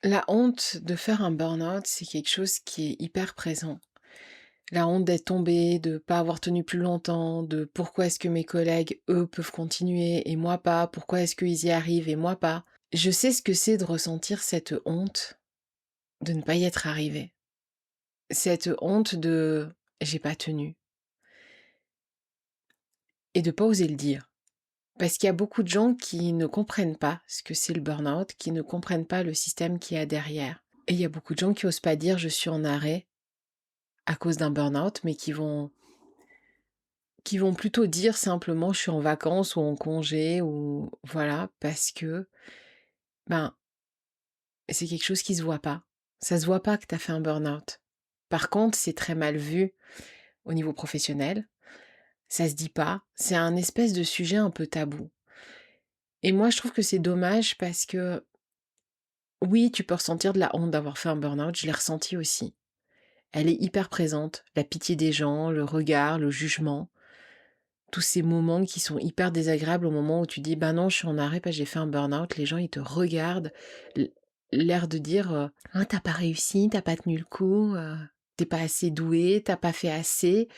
La honte de faire un burn-out, c'est quelque chose qui est hyper présent. La honte d'être tombé, de pas avoir tenu plus longtemps, de pourquoi est-ce que mes collègues, eux, peuvent continuer et moi pas, pourquoi est-ce qu'ils y arrivent et moi pas. Je sais ce que c'est de ressentir cette honte de ne pas y être arrivé. Cette honte de j'ai pas tenu et de pas oser le dire. Parce qu'il y a beaucoup de gens qui ne comprennent pas ce que c'est le burn-out, qui ne comprennent pas le système qu'il y a derrière. Et il y a beaucoup de gens qui osent pas dire je suis en arrêt à cause d'un burn-out, mais qui vont plutôt dire simplement: «Je suis en vacances» ou en congé ou voilà, parce que, ben, c'est quelque chose qui se voit pas. Ça se voit pas que tu as fait un burn-out. Par contre, c'est très mal vu au niveau professionnel, ça se dit pas, c'est un espèce de sujet un peu tabou et moi, je trouve que c'est dommage parce que, oui, tu peux ressentir de la honte d'avoir fait un burn-out, je l'ai ressenti aussi. Elle est hyper présente, la pitié des gens, le regard, le jugement. Tous ces moments qui sont hyper désagréables au moment où tu dis: «Bah non, je suis en arrêt parce que j'ai fait un burn-out», les gens ils te regardent, l'air de dire, «Ah tu pas réussi, t'as pas tenu le coup, tu pas assez doué, t'as pas fait assez,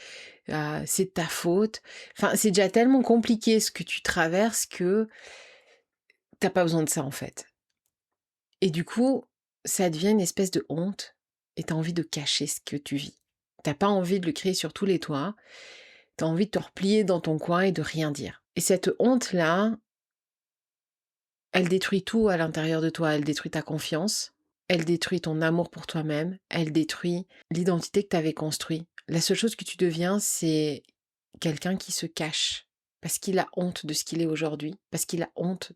c'est de ta faute». Enfin, c'est déjà tellement compliqué ce que tu traverses que t'as pas besoin de ça, en fait. Et du coup, ça devient une espèce de honte et tu envie de cacher ce que tu vis. T'as pas envie de le crier sur tous les toits, t'as envie de te replier dans ton coin et de rien dire. Et cette honte-là, elle détruit tout à l'intérieur de toi. Elle détruit ta confiance, elle détruit ton amour pour toi-même, elle détruit l'identité que tu avais construite. La seule chose que tu deviens, c'est quelqu'un qui se cache parce qu'il a honte de ce qu'il est aujourd'hui, parce qu'il a honte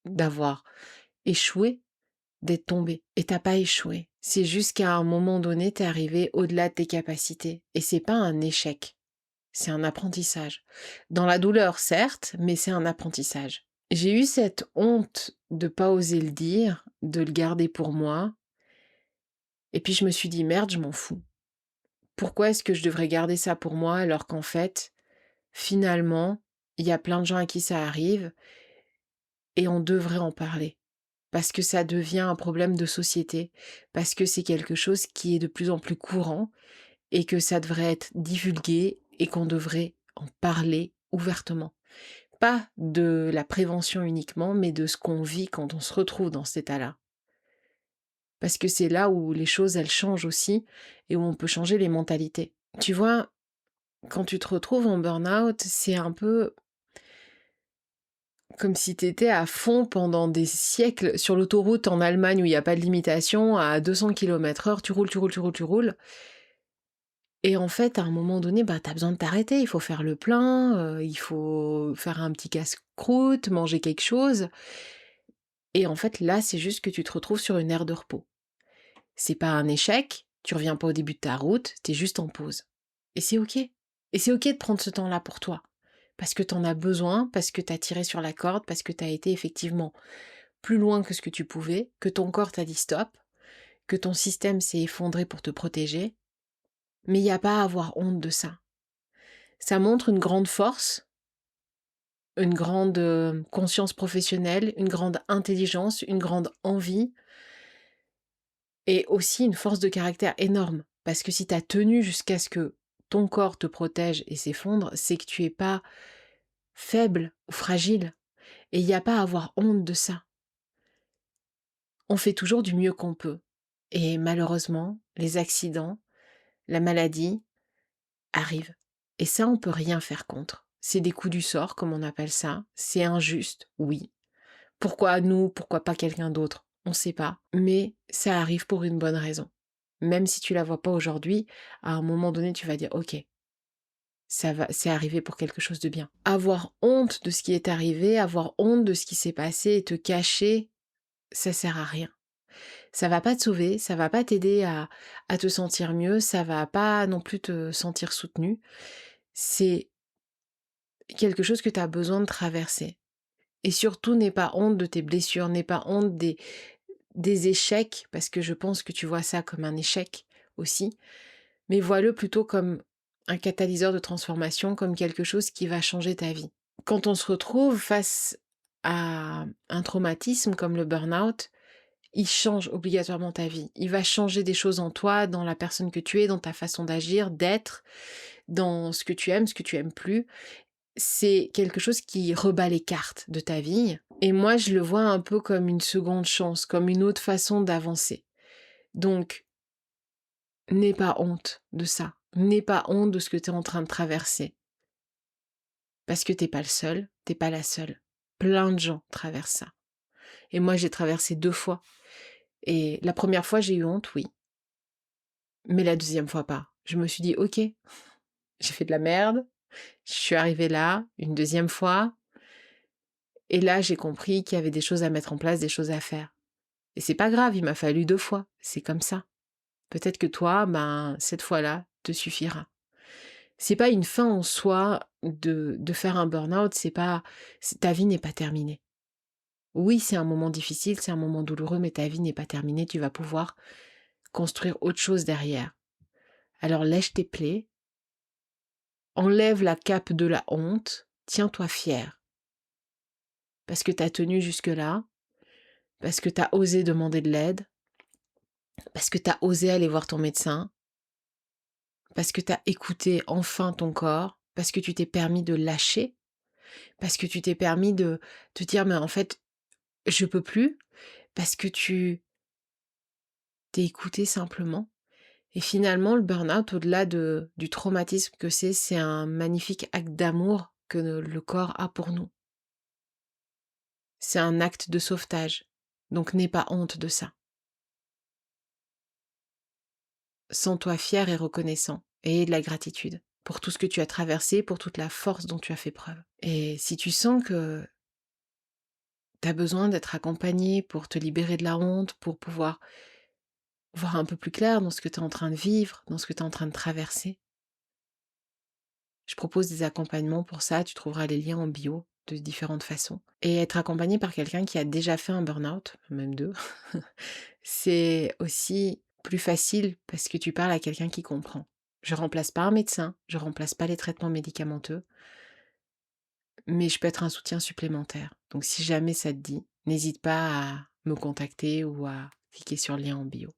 d'avoir échoué, d'être tombé. Et t'as pas échoué. C'est juste qu'à un moment donné, t'es arrivé au-delà de tes capacités. Et c'est pas un échec, c'est un apprentissage. Dans la douleur, certes, mais c'est un apprentissage. J'ai eu cette honte de pas oser le dire, de le garder pour moi, et puis je me suis dit: «Merde, je m'en fous. Pourquoi est-ce que je devrais garder ça pour moi alors qu'en fait, finalement, il y a plein de gens à qui ça arrive et on devrait en parler?» Parce que ça devient un problème de société, parce que c'est quelque chose qui est de plus en plus courant et que ça devrait être divulgué et qu'on devrait en parler ouvertement. Pas de la prévention uniquement, mais de ce qu'on vit quand on se retrouve dans cet état-là. Parce que c'est là où les choses, elles changent aussi et où on peut changer les mentalités. Tu vois, quand tu te retrouves en burn-out, c'est un peu comme si tu étais à fond pendant des siècles sur l'autoroute en Allemagne où il y a pas de limitation, à 200 kilomètres/h, tu roules, tu roules, tu roules, tu roules et en fait, à un moment donné, bah, tu as besoin de t'arrêter. Il faut faire le plein, il faut faire un petit casse-croûte, manger quelque chose et en fait, là, c'est juste que tu te retrouves sur une aire de repos. C'est pas un échec, tu reviens pas au début de ta route, tu es juste en pause et c'est OK. Et c'est OK de prendre ce temps-là pour toi parce que tu en as besoin, parce que tu as tiré sur la corde, parce que tu as été effectivement plus loin que ce que tu pouvais, que ton corps t'a dit stop, que ton système s'est effondré pour te protéger, mais il y a pas à avoir honte de ça. Ça montre une grande force, une grande, conscience professionnelle, une grande intelligence, une grande envie et aussi une force de caractère énorme. Parce que si tu as tenu jusqu'à ce que ton corps te protège et s'effondre, c'est que tu es pas faible ou fragile et il y a pas à avoir honte de ça. On fait toujours du mieux qu'on peut et malheureusement, les accidents, la maladie arrivent et ça, on peut rien faire contre. C'est des coups du sort, comme on appelle ça. C'est injuste, oui. Pourquoi nous? Pourquoi pas quelqu'un d'autre? On sait pas, mais ça arrive pour une bonne raison. Même si tu la vois pas aujourd'hui, à un moment donné, tu vas dire: «OK, ça va c'est arrivé pour quelque chose de bien». Avoir honte de ce qui est arrivé, avoir honte de ce qui s'est passé et te cacher, ça sert à rien. Ça va pas te sauver, ça va pas t'aider à te sentir mieux, ça va pas non plus te sentir soutenu. C'est quelque chose que tu as besoin de traverser et surtout n'aie pas honte de tes blessures, n'aie pas honte des échecs parce que je pense que tu vois ça comme un échec aussi, mais vois-le plutôt comme un catalyseur de transformation, comme quelque chose qui va changer ta vie. Quand on se retrouve face à un traumatisme comme le burn-out, il change obligatoirement ta vie. Il va changer des choses en toi, dans la personne que tu es, dans ta façon d'agir, d'être, dans ce que tu aimes plus. C'est quelque chose qui rebat les cartes de ta vie et moi, je le vois un peu comme une seconde chance, comme une autre façon d'avancer. Donc, n'aie pas honte de ça. N'aie pas honte de ce que tu es en train de traverser. Parce que t'es pas le seul, t'es pas la seule. Plein de gens traversent ça. Et moi, j'ai traversé 2 fois. Et la première fois, j'ai eu honte, oui. Mais la deuxième fois, pas. Je me suis dit: «OK, j'ai fait de la merde, je suis arrivée là, une deuxième fois et là, j'ai compris qu'il y avait des choses à mettre en place, des choses à faire». Et c'est pas grave, il m'a fallu 2 fois, c'est comme ça. Peut-être que toi, ben, cette fois-là te suffira. C'est pas une fin en soi de faire un burn-out, c'est pas ta vie n'est pas terminée. Oui, c'est un moment difficile, c'est un moment douloureux, mais ta vie n'est pas terminée, tu vas pouvoir construire autre chose derrière. Alors lèche tes plaies, enlève la cape de la honte, tiens-toi fier. Parce que tu as tenu jusque-là, parce que tu as osé demander de l'aide, parce que tu as osé aller voir ton médecin, parce que tu as écouté enfin ton corps, parce que tu t'es permis de lâcher, parce que tu t'es permis de te dire mais en fait, je peux plus, parce que tu t'es écouté simplement. Et finalement, le burn-out, au-delà du traumatisme que c'est un magnifique acte d'amour que le corps a pour nous. C'est un acte de sauvetage. Donc n'aie pas honte de ça. Sens-toi fier et reconnaissant et aie de la gratitude pour tout ce que tu as traversé, pour toute la force dont tu as fait preuve. Et si tu sens que tu as besoin d'être accompagné pour te libérer de la honte, pour pouvoir voir un peu plus clair dans ce que tu es en train de vivre, dans ce que tu es en train de traverser, je propose des accompagnements pour ça, tu trouveras les liens en bio de différentes façons. Et être accompagné par quelqu'un qui a déjà fait un burn-out, même 2, c'est aussi plus facile parce que tu parles à quelqu'un qui comprend. Je remplace pas un médecin, je remplace pas les traitements médicamenteux, mais je peux être un soutien supplémentaire. Donc si jamais ça te dit, n'hésite pas à me contacter ou à cliquer sur le lien en bio.